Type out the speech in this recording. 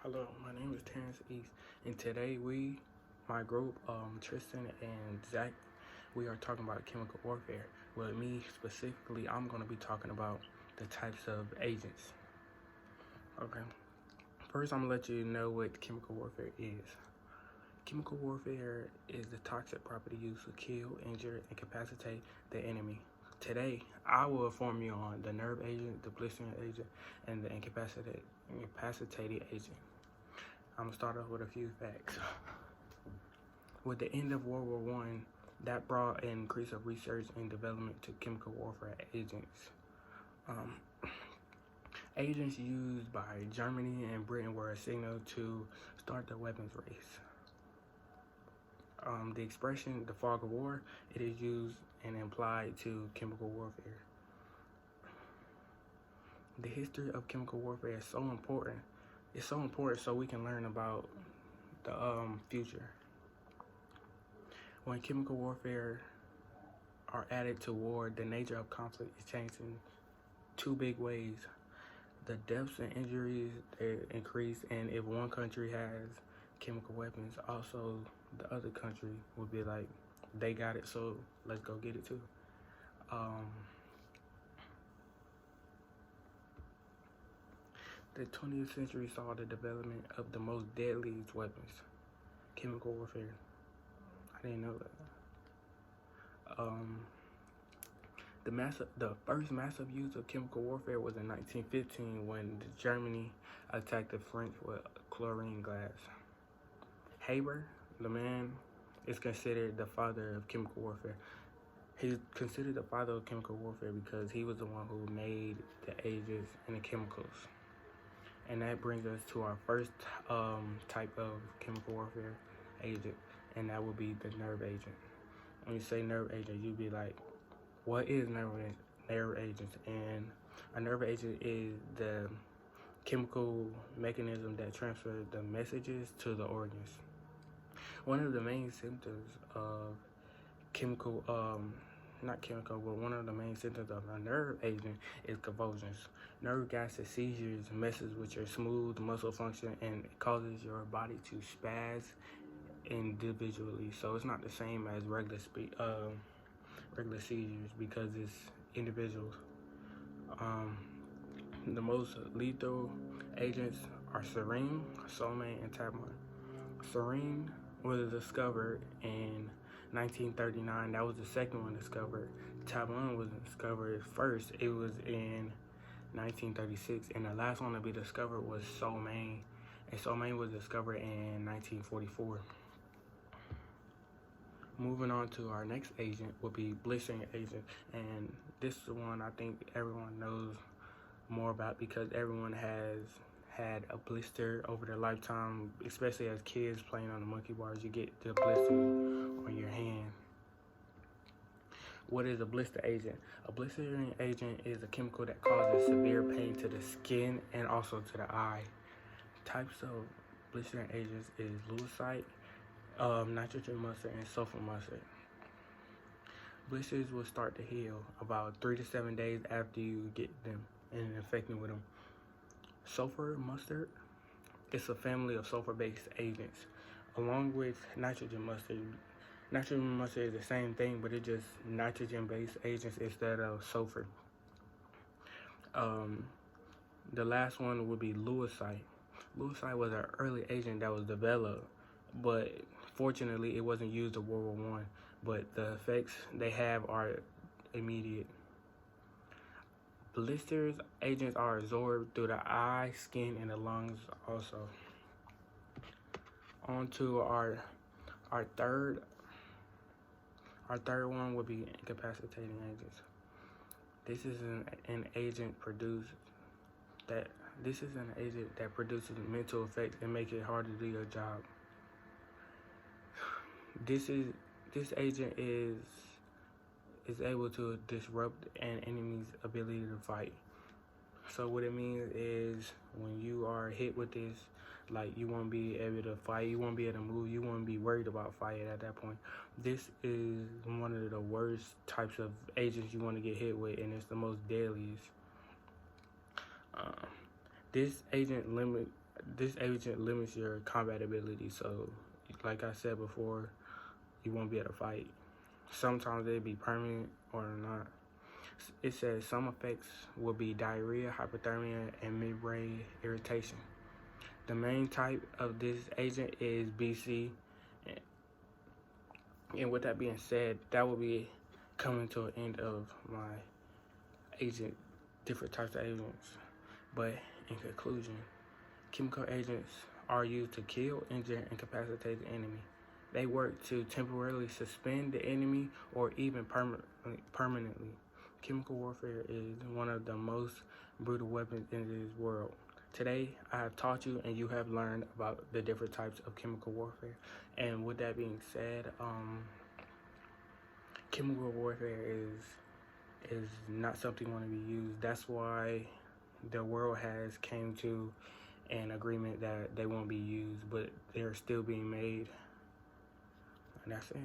Hello, my name is Terrence East, and today my group, Tristan and Zach, we are talking about chemical warfare. With me specifically, I'm going to be talking about the types of agents. Okay, first I'm going to let you know what chemical warfare is. Chemical warfare is the toxic property used to kill, injure, and incapacitate the enemy. Today, I will inform you on the nerve agent, the blistering agent, and the incapacitated agent. I'm gonna start off with a few facts. With the end of World War I, that brought an increase of research and development to chemical warfare agents. Agents used by Germany and Britain were a signal to start the weapons race. The expression, the fog of war, it is used and implied to chemical warfare. The history of chemical warfare is so important. It's so important so we can learn about the future. When chemical warfare are added to war, the nature of conflict is changed in two big ways. The deaths and injuries increase, and if one country has chemical weapons, also the other country would be like, they got it, so let's go get it too. The 20th century saw the development of the most deadliest weapons, chemical warfare. I didn't know that. The first massive use of chemical warfare was in 1915 when Germany attacked the French with chlorine gas. Haber, the man, is considered the father of chemical warfare. He's considered the father of chemical warfare because he was the one who made the agents and the chemicals. And that brings us to our first type of chemical warfare agent, and that would be the nerve agent. When you say nerve agent, you'd be like, what is nerve agents? And a nerve agent is the chemical mechanism that transfers the messages to the organs. One of the main symptoms of one of the main symptoms of a nerve agent is convulsions. Nerve gases, seizures, messes with your smooth muscle function, and it causes your body to spaz individually. So it's not the same as regular seizures because it's individuals. The most lethal agents are sarin, soman, and tabun. Sarin was discovered in 1939. That was the second one discovered. Tabun was discovered first. It was in 1936, and the last one to be discovered was soman, and soman was discovered in 1944. Moving on to our next agent would be blistering agent, and this is the one I think everyone knows more about because everyone has had a blister over their lifetime, especially as kids playing on the monkey bars. You get the blister on your hand. What is a blister agent? A blistering agent is a chemical that causes severe pain to the skin and also to the eye. Types of blistering agents is lewisite, nitrogen mustard, and sulfur mustard. Blisters will start to heal about 3 to 7 days after you get them and infected with them. Sulfur mustard, it's a family of sulfur-based agents, along with nitrogen mustard. Nitrogen mustard is the same thing, but it's just nitrogen-based agents instead of sulfur. The last one would be lewisite. Lewisite was an early agent that was developed, but fortunately it wasn't used in World War I, but the effects they have are immediate. Blisters agents are absorbed through the eye, skin, and the lungs also. On to our third one would be incapacitating agents. This is an agent that produces mental effects and makes it hard to do your job. This agent is able to disrupt an enemy's ability to fight. So what it means is when you are hit with this, like, you won't be able to fight, you won't be able to move, you won't be worried about fighting at that point. This is one of the worst types of agents you want to get hit with, and it's the most deadliest. This agent this agent limits your combat ability. So, like I said before, you won't be able to fight. Sometimes they'll be permanent or not. It says some effects will be diarrhea, hypothermia, and mid-brain irritation. The main type of this agent is BC. And with that being said, that will be coming to an end of my different types of agents. But in conclusion, chemical agents are used to kill, injure, and incapacitate the enemy. They work to temporarily suspend the enemy or even permanently. Chemical warfare is one of the most brutal weapons in this world. Today, I have taught you and you have learned about the different types of chemical warfare. And with that being said, chemical warfare is not something you want to be used. That's why the world has came to an agreement that they won't be used, but they're still being made. And that's it.